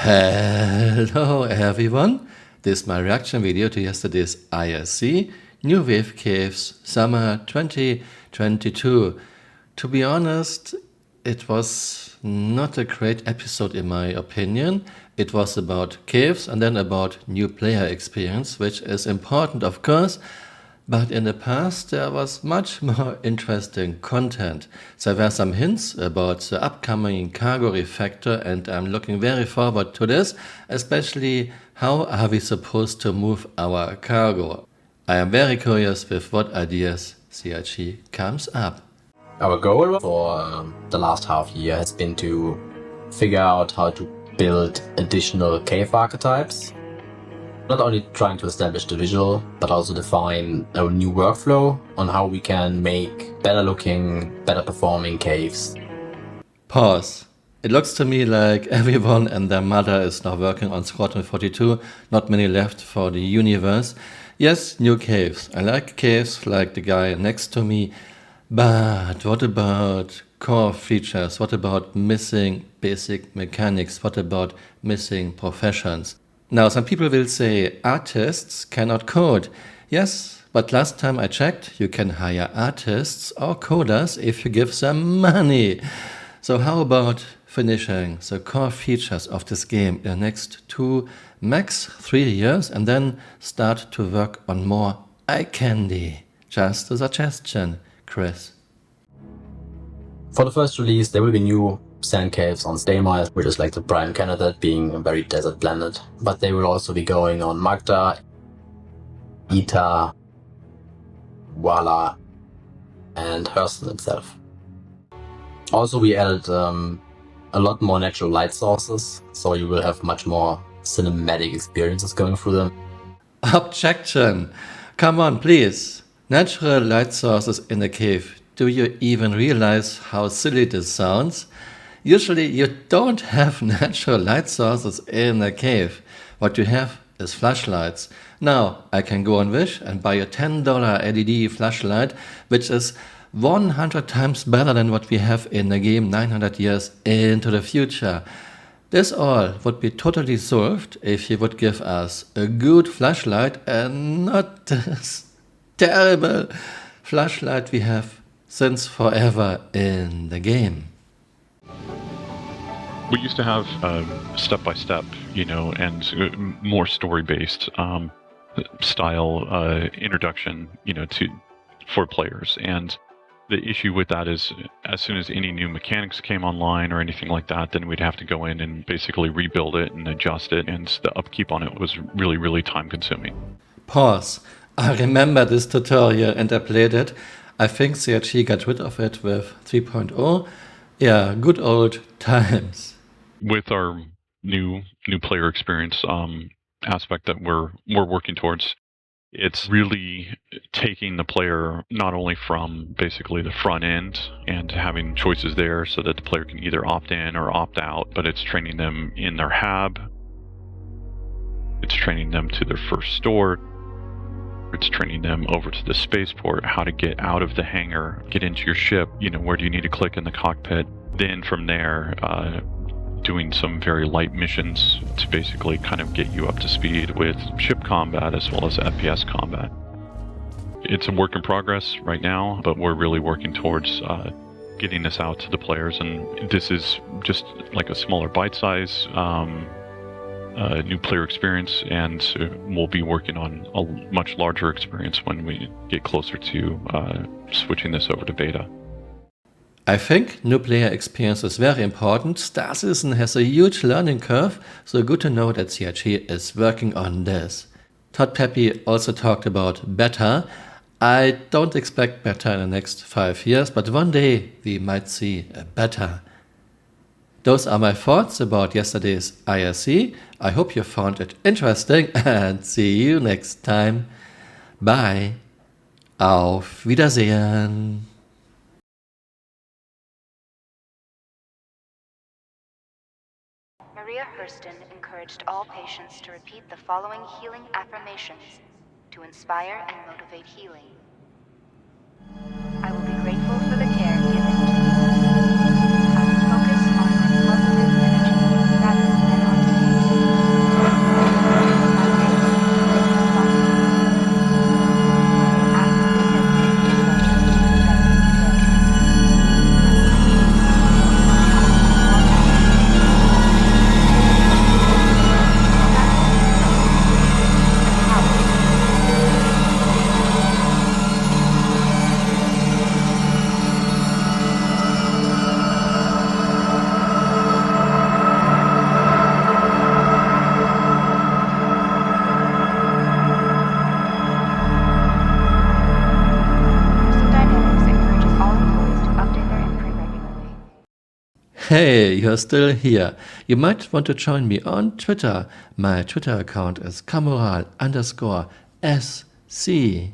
Hello everyone, this is my reaction video to yesterday's IRC New Wave Caves Summer 2022. To be honest, it was not a great episode in my opinion. It was about caves and then about new player experience, which is important of course, but in the past there was much more interesting content. There were some hints about the upcoming cargo refactor and I'm looking very forward to this, especially how are we supposed to move our cargo. I am very curious with what ideas CRG comes up. Our goal for the last half year has been to figure out how to build additional cave archetypes. Not only trying to establish the visual, but also define a new workflow on how we can make better looking, better performing caves. Pause. It looks to me like everyone and their mother is now working on Squadron 42, not many left for the universe. Yes, new caves. I like caves like the guy next to me, but what about core features? What about missing basic mechanics? What about missing professions? Now, some people will say artists cannot code. Yes, but last time I checked, you can hire artists or coders if you give them money. So how about finishing the core features of this game in the next 2, max 3 years and then start to work on more eye candy? Just a suggestion, Chris. For the first release, there will be new sand caves on Staymire, which is like the prime candidate, being a very desert planet. But they will also be going on Magda, Ita, Wala, and Hurston itself. Also, we added a lot more natural light sources, so you will have much more cinematic experiences going through them. Objection! Come on, please. Natural light sources in a cave. Do you even realize how silly this sounds? Usually you don't have natural light sources in a cave. What you have is flashlights. Now I can go on Wish and buy a $10 LED flashlight, which is 100 times better than what we have in the game 900 years into the future. This all would be totally solved if you would give us a good flashlight and not this terrible flashlight we have since forever in the game. We used to have step-by-step, and more story-based style introduction, for players. And the issue with that is, as soon as any new mechanics came online or anything like that, then we'd have to go in and basically rebuild it and adjust it, and the upkeep on it was really, really time-consuming. Pause. I remember this tutorial and I played it. I think CRG got rid of it with 3.0. Yeah, good old times. With our new player experience aspect that we're working towards, it's really taking the player not only from basically the front end and having choices there so that the player can either opt in or opt out, but it's training them in their hab, it's training them to their first store, it's training them over to the spaceport, how to get out of the hangar, get into your ship, where do you need to click in the cockpit. Then from there, doing some very light missions to basically kind of get you up to speed with ship combat as well as FPS combat. It's a work in progress right now, but we're really working towards getting this out to the players, and this is just like a smaller bite size new player experience, and we'll be working on a much larger experience when we get closer to switching this over to beta. I think new player experience is very important. Star Citizen has a huge learning curve, so good to know that CRG is working on this. Todd Peppy also talked about beta. I don't expect beta in the next 5 years, but one day we might see a beta. Those are my thoughts about yesterday's IRC. I hope you found it interesting and see you next time. Bye. Auf Wiedersehen. Maria Hurston encouraged all patients to repeat the following healing affirmations to inspire and motivate healing. I will be grateful for the care given to me. I will focus on my positive energy rather than on Hey, you're still here. You might want to join me on Twitter. My Twitter account is Camural_SC.